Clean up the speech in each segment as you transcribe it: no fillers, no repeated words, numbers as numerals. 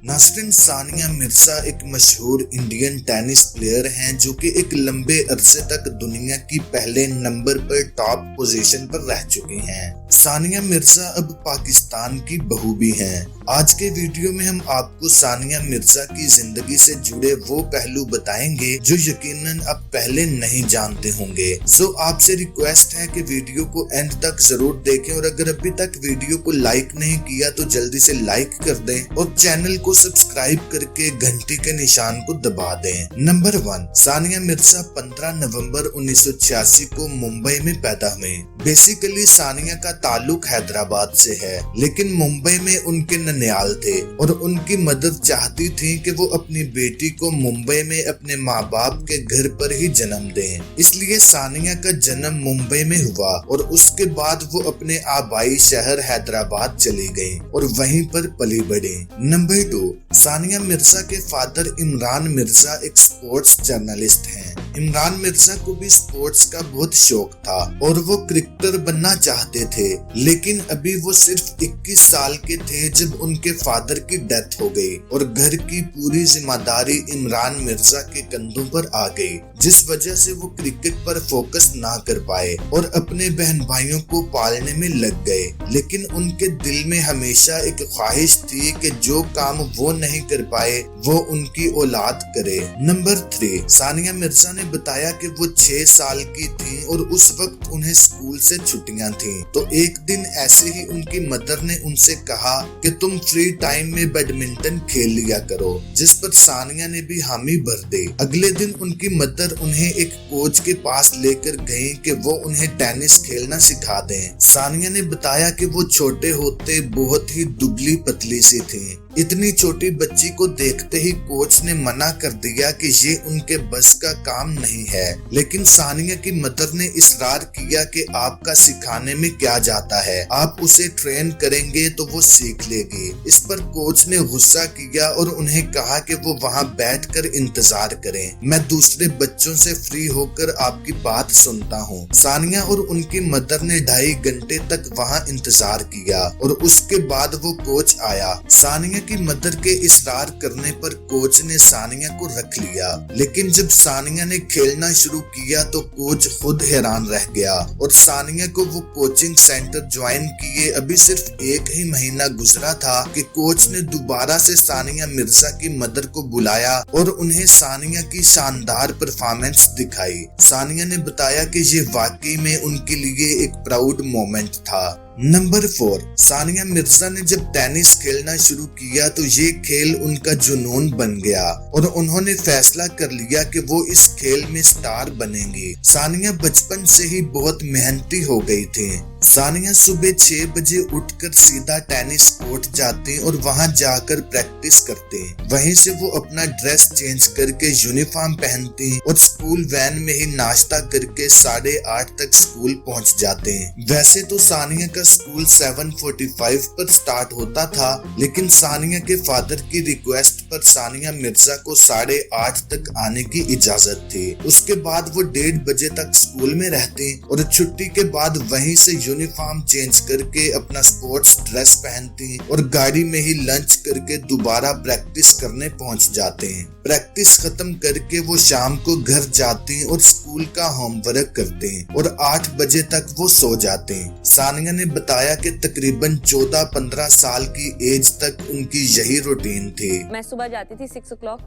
नाज़रीन, सानिया मिर्जा एक मशहूर इंडियन टेनिस प्लेयर हैं जो कि एक लंबे अरसे तक दुनिया की पहले नंबर पर टॉप पोजीशन पर रह चुकी हैं। सानिया मिर्जा अब पाकिस्तान की बहू भी हैं। आज के वीडियो में हम आपको सानिया मिर्जा की जिंदगी से जुड़े वो पहलू बताएंगे जो यकीनन आप पहले नहीं जानते होंगे। सो आपसे रिक्वेस्ट है कि वीडियो को एंड तक जरूर देखें और अगर अभी तक वीडियो को लाइक नहीं किया तो जल्दी से लाइक कर दें और चैनल को सब्सक्राइब करके घंटी के निशान को दबा दें। नंबर 1, सानिया मिर्जा 15 नवंबर 1986 को मुंबई में पैदा हुई। बेसिकली सानिया का ताल्लुक हैदराबाद से है, लेकिन मुंबई में उनके ननियाल थे और उनकी मदर चाहती थी कि वो अपनी बेटी को मुंबई में अपने माँ बाप के घर पर ही जन्म दें। इसलिए सानिया का जन्म मुंबई में हुआ और उसके बाद वो अपने आबाई शहर हैदराबाद चली गई और वहीं पर पली बढ़ी। नंबर 2, सानिया मिर्जा के फादर इमरान मिर्जा एक स्पोर्ट्स जर्नलिस्ट हैं। इमरान मिर्जा को भी स्पोर्ट्स का बहुत शौक था और वो क्रिकेटर बनना चाहते थे, लेकिन अभी वो सिर्फ 21 साल के थे जब उनके फादर की डेथ हो गई और घर की पूरी जिम्मेदारी इमरान मिर्जा के कंधों पर आ गई, जिस वजह से वो क्रिकेट पर फोकस ना कर पाए और अपने बहन भाइयों को पालने में लग गए। लेकिन उनके दिल में हमेशा एक ख्वाहिश थी कि जो काम वो नहीं कर पाए वो उनकी औलाद करे। नंबर 3, सानिया मिर्जा ने बताया कि वो 6 साल की थी और उस वक्त उन्हें स्कूल से छुट्टियां थी, तो एक दिन ऐसे ही उनकी मदर ने उनसे कहा कि तुम फ्री टाइम में बैडमिंटन खेल लिया करो, जिस पर सानिया ने भी हामी भर दी। अगले दिन उनकी मदर उन्हें एक कोच के पास लेकर गई कि वो उन्हें टेनिस खेलना सिखा दें। सानिया ने बताया कि वो छोटे होते बहुत ही दुबली पतली सी थी। इतनी छोटी बच्ची को देखते ही कोच ने मना कर दिया कि ये उनके बस का काम नहीं है, लेकिन सानिया की मदर ने इसरार किया कि आपका सिखाने में क्या जाता है, आप उसे ट्रेन करेंगे तो वो सीख लेगी। इस पर कोच ने गुस्सा किया और उन्हें कहा कि वो वहाँ बैठकर इंतजार करें, मैं दूसरे बच्चों से फ्री होकर आपकी बात सुनता हूँ। सानिया और उनकी मदर ने 2.5 घंटे तक वहाँ इंतजार किया और उसके बाद वो कोच आया। सानिया की मदर के इसरार करने पर कोच ने सानिया को रख लिया, लेकिन जब सानिया ने खेलना शुरू किया तो कोच खुद हैरान रह गया और सानिया को वो कोचिंग सेंटर ज्वाइन किए अभी सिर्फ 1 ही महीना गुजरा था कि कोच ने दोबारा से सानिया मिर्जा की मदर को बुलाया और उन्हें सानिया की शानदार परफॉर्मेंस दिखाई। सानिया ने बताया कि ये वाकई में उनके लिए एक प्राउड मोमेंट था। नंबर 4, सानिया मिर्जा ने जब टेनिस खेलना शुरू किया तो ये खेल उनका जुनून बन गया और उन्होंने फैसला कर लिया कि वो इस खेल में स्टार बनेंगी। सानिया बचपन से ही बहुत मेहनती हो गई थी। सानिया सुबह 6 बजे उठकर सीधा टेनिस कोर्ट जाती और वहां जाकर प्रैक्टिस करती। वहीं से वो अपना ड्रेस चेंज करके यूनिफॉर्म पहनती और स्कूल वैन में ही नाश्ता करके 8:30 तक स्कूल पहुंच जाते। वैसे तो सानिया का स्कूल 7:45 पर स्टार्ट होता था, लेकिन सानिया के फादर की रिक्वेस्ट पर सानिया मिर्जा को 8:30 तक आने की इजाजत थी। उसके बाद वो 1:30 बजे तक स्कूल में रहती और छुट्टी के बाद वहीं से यूनिफॉर्म चेंज करके अपना स्पोर्ट्स ड्रेस पहनती और गाड़ी में ही लंच करके दोबारा प्रैक्टिस करने पहुंच जाते हैं। प्रैक्टिस खत्म करके वो शाम को घर जाती और स्कूल का होमवर्क करते और 8 बजे तक वो सो जाते। सानिया ने बताया कि तकरीबन 14-15 साल की एज तक उनकी यही रूटीन थी। मैं सुबह जाती थी 6 o'clock,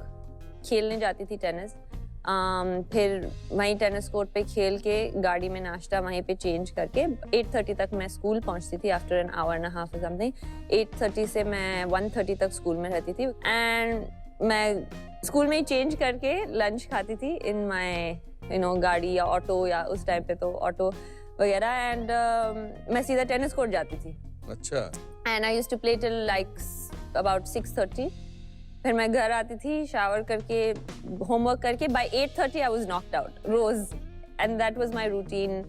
खेलने जाती थी टेनिस, फिर वहीं टेनिस कोर्ट पे खेल के गाड़ी में नाश्ता वहीं पे चेंज करके 8:30 तक मैं स्कूल पहुंचती थी after an hour and half something. 8:30 से मैं 1:30 तक स्कूल में रहती थी एंड मैं स्कूल में ही चेंज करके लंच खाती थी इन माय गाड़ी या ऑटो, या उस टाइम पे तो ऑटो वगैरह, एंड मैं सीधा टेनिस कोर्ट जाती थी। अच्छा। And I used to play till like about 6:30। फिर मैं घर आती थी, शावर करके होमवर्क करके by 8:30 I was knocked out रोज, and that was my routine.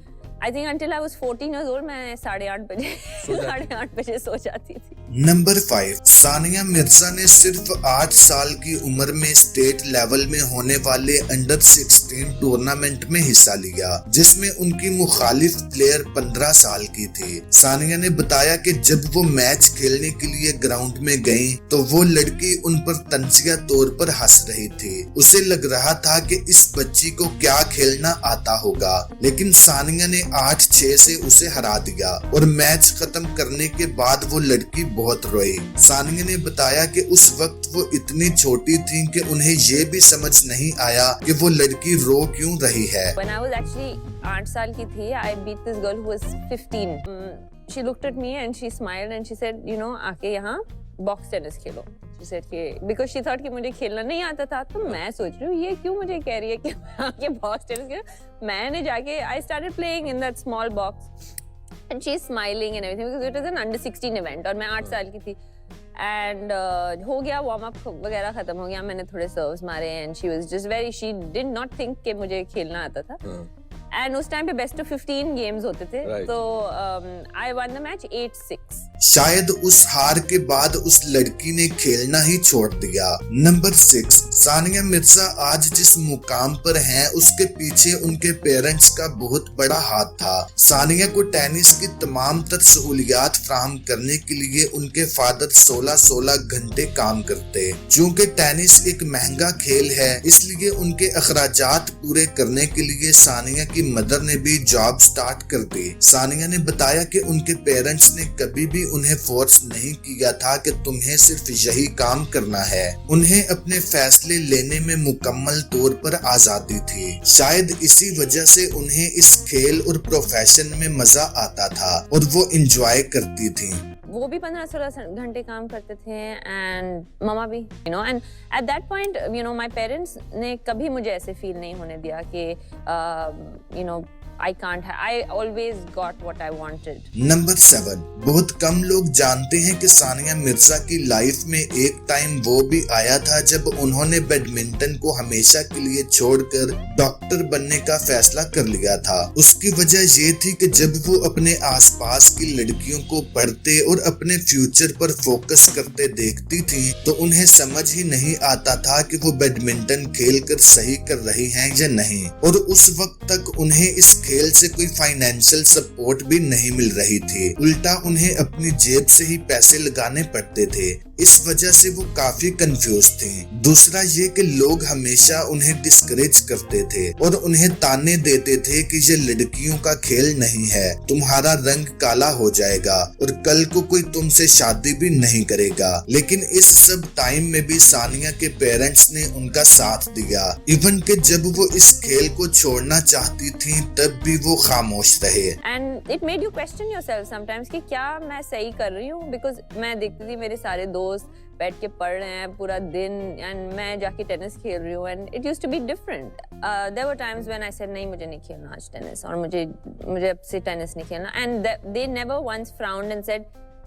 I think until I was 14 years old मैं 8:30 बजे सो जाती थी। नंबर 5, सानिया मिर्जा ने सिर्फ 8 साल की उम्र में स्टेट लेवल में होने वाले अंडर 16 टूर्नामेंट में हिस्सा लिया, जिसमें उनकी मुखालिफ प्लेयर 15 साल की थी। सानिया ने बताया कि जब वो मैच खेलने के लिए ग्राउंड में गई तो वो लड़की उन पर तंजिया तौर पर हंस रही थी। उसे लग रहा था कि इस बच्ची को क्या खेलना आता होगा, लेकिन सानिया ने 8-6 से उसे हरा दिया और मैच खत्म करने के बाद वो लड़की बहुत रोई। सानिया ने बताया कि उस वक्त वो इतनी छोटी थी कि उन्हें ये भी समझ नहीं आया कि वो लड़की रो क्यों रही है। When I was actually 8 साल की थी, I beat this girl who was 15. She looked at me and she smiled and she said, you know, आके यहाँ box tennis Khelo. She said कि because she thought कि मुझे खेलना नहीं आता था, तो मैं सोच रही हूँ ये क्यों मुझे कह रही है कि आके बॉक्स टेनिस खेलो। मैंने जाके I started playing in that small box and she's smiling and everything because it was an under 16 event और मैं 8 साल की थी। एंड हो गया वार्म अप वगैरह खत्म हो गया, मैंने थोड़े सर्व्स मारे and she was just very she did not think कि मुझे खेलना आता था। एंड उस टाइम पे बेस्ट ऑफ 15 गेम्स होते थे, तो आई वन द मैच 8-6। शायद उस हार के बाद उस लड़की ने खेलना ही छोड़ दिया। नंबर 6, सानिया मिर्जा आज जिस मुकाम पर हैं उसके पीछे उनके पेरेंट्स का बहुत बड़ा हाथ था। सानिया को टेनिस की तमाम तर सहूलियात फराहम करने के लिए उनके फादर 16 घंटे काम करते। चूँकि टेनिस एक महंगा खेल है, इसलिए उनके अखराजात पूरे करने के लिए सानिया की मदर ने भी जॉब स्टार्ट कर दी। सानिया ने बताया कि उनके पेरेंट्स ने कभी भी उन्हें फोर्स नहीं किया था कि तुम्हें सिर्फ यही काम करना है। उन्हें अपने फैसले लेने में मुकम्मल तौर पर आजादी थी। शायद इसी वजह से उन्हें इस खेल और प्रोफेशन में मजा आता था और वो एंजॉय करती थी। वो भी 15-16 घंटे काम करते थे एंड ममा भी, you know, and at that point you know my parents ने कभी मुझे ऐसे फील नहीं होने दिया कि you know I can't I always got what I wanted. Number 7, बहुत कम लोग जानते हैं कि सानिया मिर्जा की लाइफ में एक टाइम वो भी आया था जब उन्होंने बैडमिंटन को हमेशा के लिए छोड़कर डॉक्टर बनने का फैसला कर लिया था। उसकी वजह ये थी कि जब वो अपने आसपास की लड़कियों को पढ़ते और अपने फ्यूचर पर फोकस करते देखती थी तो उन्हें समझ ही नहीं आता था कि वो बैडमिंटन खेलकर सही कर रही हैं या नहीं, और उस वक्त तक उन्हें इस खेल से कोई फाइनेंशियल सपोर्ट भी नहीं मिल रही थी। उल्टा उन्हें अपनी जेब से ही पैसे लगाने पड़ते थे। इस वजह से वो काफी कंफ्यूज थी। दूसरा ये कि लोग हमेशा उन्हें डिस्करेज करते थे और उन्हें ताने देते थे कि ये लड़कियों का खेल नहीं है, तुम्हारा रंग काला हो जाएगा और कल को कोई तुमसे शादी भी नहीं करेगा। लेकिन इस सब टाइम में भी सानिया के पेरेंट्स ने उनका साथ दिया। इवन कि जब वो इस खेल को छोड़ना चाहती थी तब भी वो खामोश रहे। And it made you question yourself sometimes कि क्या मैं सही कर रही हूँ, बिकॉज मैं देखती थी मेरे सारे दोस्त बैठ के पढ़ रहे हैं पूरा दिन एंड मैं जाके टेनिस खेल रही हूँ and it used to be different. There were times when I said नहीं मुझे नहीं खेलना आज टेनिस और मुझे अब से टेनिस नहीं खेलना, and they never once frowned and said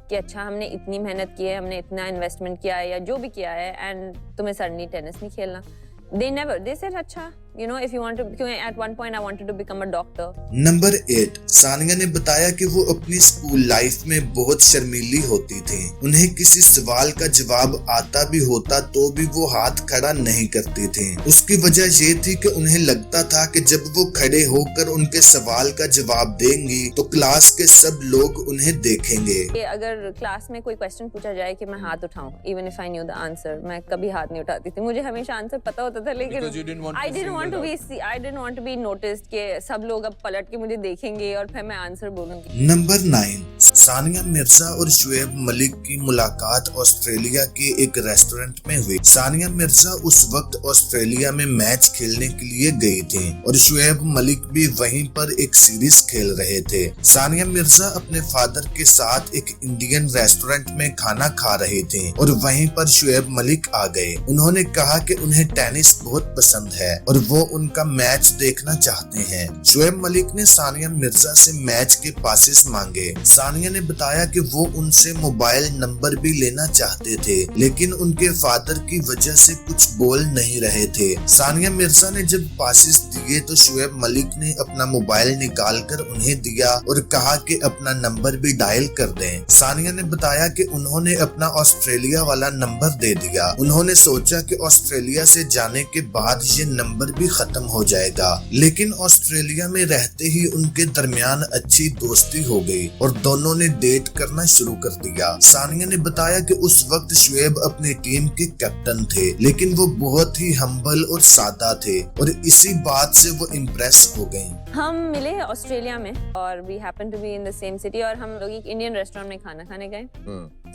कि अच्छा हमने इतनी मेहनत की है, हमने इतना इन्वेस्टमेंट किया है या जो भी किया है एंड तुम्हें सडनली टेनिस नहीं खेलना। They never. They said, अच्छा, you know, if you want to, at one point I wanted to become a doctor. Number 8, Sania ने बताया कि वो अपनी स्कूल लाइफ में बहुत शर्मीली होती थी। उन्हें किसी सवाल का जवाब आता भी होता तो भी वो हाथ खड़ा नहीं करती थी। उसकी वजह ये थी कि उन्हें लगता था कि जब वो खड़े होकर उनके सवाल का जवाब देंगी तो क्लास के सब लोग उन्हें देखेंगे। अगर क्लास में कोई क्वेश्चन पूछा जाए कि मैं हाथ उठाऊं, even if I knew the answer, मैं कभी हाथ नहीं उठाती थी। मुझे हमेशा आंसर पता होता था, लेकिन I didn't want to be noticed कि सब लोग अब पलट के मुझे देखेंगे और फिर मैं आंसर बोलूंगी। नंबर 9, सानिया मिर्जा और शुएब मलिक की मुलाकात ऑस्ट्रेलिया के एक रेस्टोरेंट में हुई। सानिया मिर्जा उस वक्त ऑस्ट्रेलिया में मैच खेलने के लिए गई थी और शुएब मलिक भी वहीं पर एक सीरीज खेल रहे थे। सानिया मिर्जा अपने फादर के साथ एक इंडियन रेस्टोरेंट में खाना खा रही थी और वहीं पर शुएब मलिक आ गए। उन्होंने कहा कि उन्हें टेनिस ٹینس بہت پسند ہے اور وہ ان کا میچ دیکھنا چاہتے ہیں۔ شعیب ملک نے ثانیہ مرزا سے میچ کے پاسز مانگے۔ ثانیہ نے بتایا کہ وہ ان سے موبائل نمبر بھی لینا چاہتے تھے لیکن ان کے فادر کی وجہ سے کچھ بول نہیں رہے تھے۔ ثانیہ مرزا نے جب پاسز دیے تو شعیب ملک نے اپنا موبائل نکال کر انہیں دیا اور کہا کہ اپنا نمبر بھی ڈائل کر دیں۔ ثانیہ نے بتایا کہ انہوں نے اپنا آسٹریلیا والا نمبر دے دیا۔ انہوں نے سوچا کہ آسٹریلیا سے جانے کے بعد یہ نمبر بھی ختم ہو جائے گا لیکن آسٹریلیا میں رہتے ہی ان کے درمیان اچھی دوستی ہو گئی اور دونوں نے ڈیٹ کرنا شروع کر دیا۔ ثانیہ نے بتایا کہ اس وقت شعیب اپنی ٹیم کے کیپٹن تھے لیکن وہ بہت ہی ہمبل اور سادہ تھے اور اسی بات سے وہ امپریس ہو گئیں۔ ہم ملے آسٹریلیا میں اور we happened to be in the same city اور ہم لوگ ایک انڈین ریسٹورینٹ میں کھانا کھانے گئے۔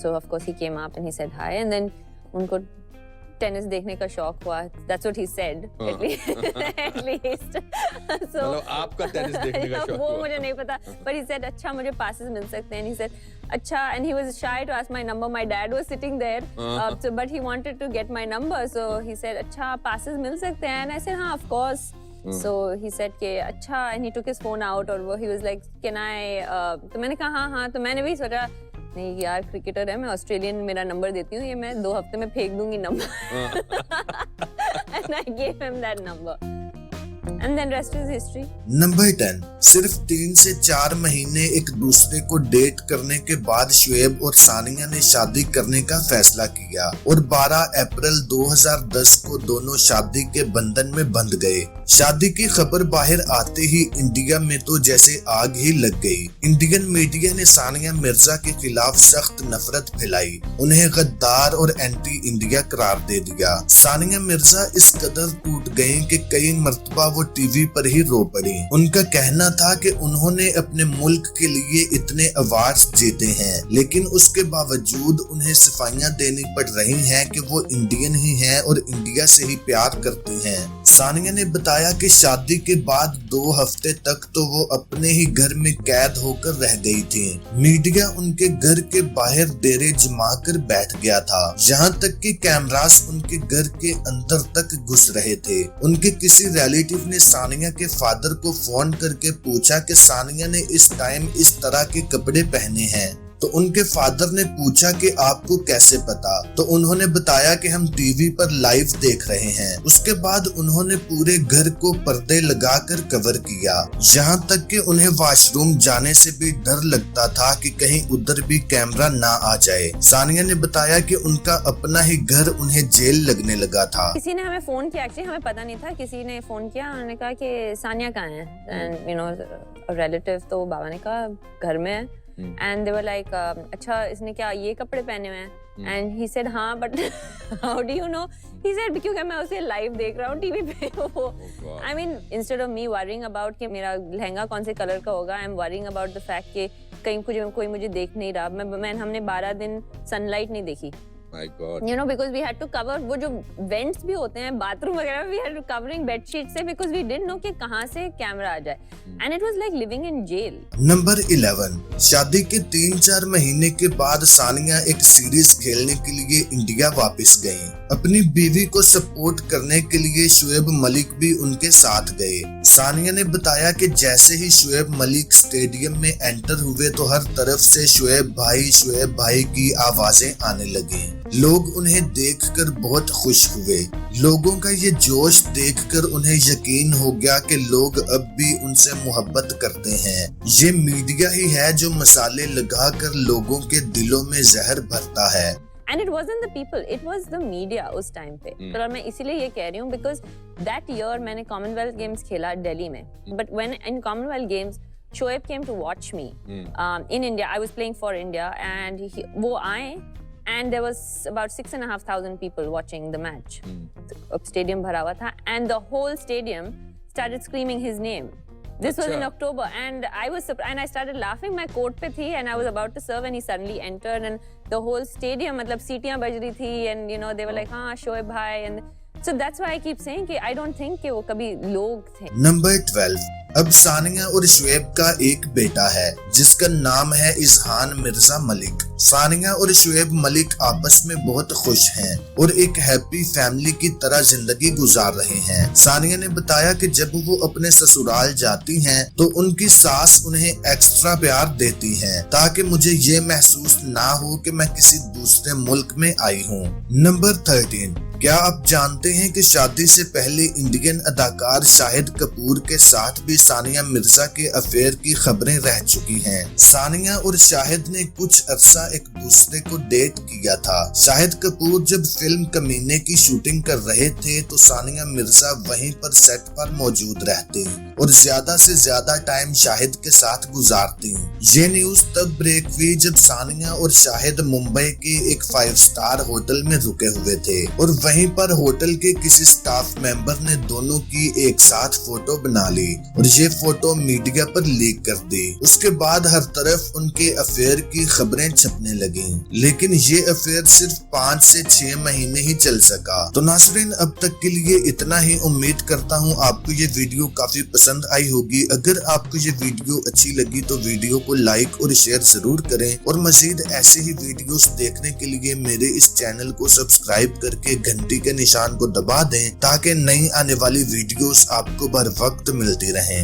So of course he came up and he said hi and then ان کو ٹینس دیکھنے کا شوق ہوا. That's what he said at least. So آپ کا ٹینس دیکھنے کا شوق وہ مجھے نہیں پتا but he said اچھا مجھے پاسز مل سکتے ہیں. And he said اچھا and he was shy to ask my number. My dad was sitting there so but he wanted to get my number so he said اچھا passes مل سکتے ہیں. And I said ہاں of course. So he said کہ اچھا and he took his phone out اور وہ he was like can I تو میں نے کہا ہاں تو میں نے بھی سوچا نہیں یار کرکٹر ہے میں آسٹریلین میرا نمبر دیتی ہوں یہ میں 2 ہفتے میں پھینک دوں گی number. And I gave him that number. And then rest is history. Number 10 صرف 3 سے 4 مہینے ایک دوسرے کو ڈیٹ کرنے کے بعد شعیب اور ثانیہ نے شادی کرنے کا فیصلہ کیا اور 12 اپریل 2010 کو دونوں شادی کے بندھن میں بندھ گئے. شادی کی خبر باہر آتے ہی انڈیا میں تو جیسے آگ ہی لگ گئی. انڈین میڈیا نے ثانیہ مرزا کے خلاف سخت نفرت پھیلائی, انہیں غدار اور اینٹی انڈیا قرار دے دیا. ثانیہ مرزا اس قدر ٹوٹ گئیں کہ کئی مرتبہ وہ ٹی وی پر ہی رو پڑی. ان کا کہنا تھا کہ انہوں نے اپنے ملک کے لیے اتنے ایوارڈز جیتے ہیں لیکن اس کے باوجود انہیں صفائیاں دینی پڑ رہی ہیں کہ وہ انڈین ہی ہیں اور انڈیا سے ہی پیار کرتے ہیں. ثانیہ نے بتایا کہ شادی کے بعد 2 ہفتے تک تو وہ اپنے ہی گھر میں قید ہو کر رہ گئی تھی. میڈیا ان کے گھر کے باہر ڈیرے جما کر بیٹھ گیا تھا, یہاں تک کہ کیمراز ان کے گھر کے اندر تک گھس رہے تھے. ان کے کسی ریلیٹیو نے ثانیہ کے فادر کو فون کر کے پوچھا کہ ثانیہ نے اس ٹائم اس طرح کے کپڑے پہنے ہیں, تو ان کے فادر نے پوچھا کہ آپ کو کیسے پتا, تو انہوں نے بتایا کہ ہم ٹی وی پر لائیو دیکھ رہے ہیں. اس کے بعد انہوں نے پورے گھر کو پردے لگا کر کور کیا, یہاں تک کہ انہیں واش روم جانے سے بھی ڈر لگتا تھا کہ کہیں ادھر بھی کیمرہ نہ آ جائے. ثانیہ نے بتایا کہ ان کا اپنا ہی گھر انہیں جیل لگنے لگا تھا. کسی نے ہمیں فون کیا, ایکچولی ہمیں پتا نہیں تھا, کسی نے فون کیا, انہوں نے کہا کہ ثانیہ کہاں ہے, اینڈ یو نو ریلیٹیو, تو بابا نے کہا گھر میں ہے. And they were like اچھا اس نے کیا یہ کپڑے پہنے ہوئے ہیں, and he said ہاں but how do you know? He said کیونکہ میں اسے لائیو دیکھ رہا ہوں ٹی وی پہ. I mean instead of me worrying about کہ میرا لہنگا کون سے کلر کا ہوگا, I'm worrying about the fact کہ کہیں کوئی مجھے دیکھ نہیں رہا. ہم نے 12 دن سن لائٹ نہیں دیکھی. My God. You know, because we had to cover وہ جو وینٹس بھی ہوتے ہیں باتھ روم وغیرہ, we had to covering bed sheet سے, because we didn't know کہ کہاں سے کیمرہ آ جائے, and it was like living in jail. Number 11 شادی کے 3-4 مہینے کے بعد ثانیہ ایک سیریز کھیلنے کے لیے انڈیا واپس گئیں. اپنی بیوی کو سپورٹ کرنے کے لیے شعیب ملک بھی ان کے ساتھ گئے. ثانیہ نے بتایا کہ جیسے ہی شعیب ملک اسٹیڈیم میں انٹر ہوئے تو ہر طرف سے شعیب بھائی کی آوازیں آنے لگیں. لوگ انہیں دیکھ کر بہت خوش ہوئے. لوگوں کا یہ جوش دیکھ کر انہیں یقین ہو گیا کہ لوگ اب بھی ان سے محبت کرتے ہیں. یہ میڈیا ہی ہے جو مسالے لگا کر لوگوں کے دلوں میں زہر بھرتا ہے. And it wasn't the people, it was the media اس ٹائم پہ. اور میں اسی لیے یہ کہہ رہی ہوں because that year میں نے کامن ویلتھ گیمز کھیلا دہلی میں, but when in Commonwealth Games Shoaib came to watch me in India. I was playing for India and وہ آئے and there was about 6,500 people watching the match. Stadium بھرا ہوا تھا and the whole stadium started screaming his name. This was in October and I was surprised and I started laughing. My court pe thi and I was about to serve and he suddenly entered and the whole stadium matlab seetiyan baj rahi thi and you know they were like haan Shoaib bhai, and so that's why I keep saying कि I don't think कि वो कभी लोग थे. Number 12 अब सानिया और शुएब का एक बेटा है जिसका नाम है इजहान मिर्जा मलिक। सानिया और शुएब मलिक आपस में बहुत खुश हैं और एक हैप्पी फैमिली की तरह जिंदगी गुजार रहे हैं। सानिया ने बताया कि जब वो अपने ससुराल जाती हैं तो उनकी सास उन्हें एक्स्ट्रा प्यार देती है ताकि मुझे ये महसूस ना हो कि मैं किसी दूसरे मुल्क में आई हूँ। नंबर 13, क्या आप जानते हैं कि शादी से पहले इंडियन अदाकार शाहिद कपूर के साथ भी सानिया मिर्जा के अफेयर की खबरें रह चुकी हैं। सानिया और शाहिद ने कुछ अरसा एक दूसरे को डेट किया था। शाहिद कपूर जब फिल्म कमीने की शूटिंग कर रहे थे तो सानिया मिर्जा वहीं पर सेट पर मौजूद रहती और ज्यादा से ज्यादा टाइम शाहिद के साथ गुजारती। ये न्यूज तब ब्रेक हुई जब सानिया और शाहिद मुंबई के एक 5 स्टार होटल में रुके हुए थे और वहीं पर होटल के किसी स्टाफ मेंबर ने दोनों की एक साथ फोटो बना ली और ये फोटो मीडिया पर लीक कर दी। उसके बाद हर तरफ उनके अफेयर की खबरें छपने लगी, लेकिन ये अफेयर सिर्फ 5 से 6 महीने ही चल सका। तो नाज़रीन, अब तक के लिए इतना ही। उम्मीद करता हूँ आपको ये वीडियो काफी पसंद आई होगी। अगर आपको ये वीडियो अच्छी लगी तो वीडियो को लाइक और शेयर जरूर करें और मजीद ऐसे ही वीडियोस देखने के लिए मेरे इस चैनल को सब्सक्राइब करके घंटी के निशान को दबा दें ताकि नई आने वाली वीडियोस आपको बर वक्त मिलती रहें।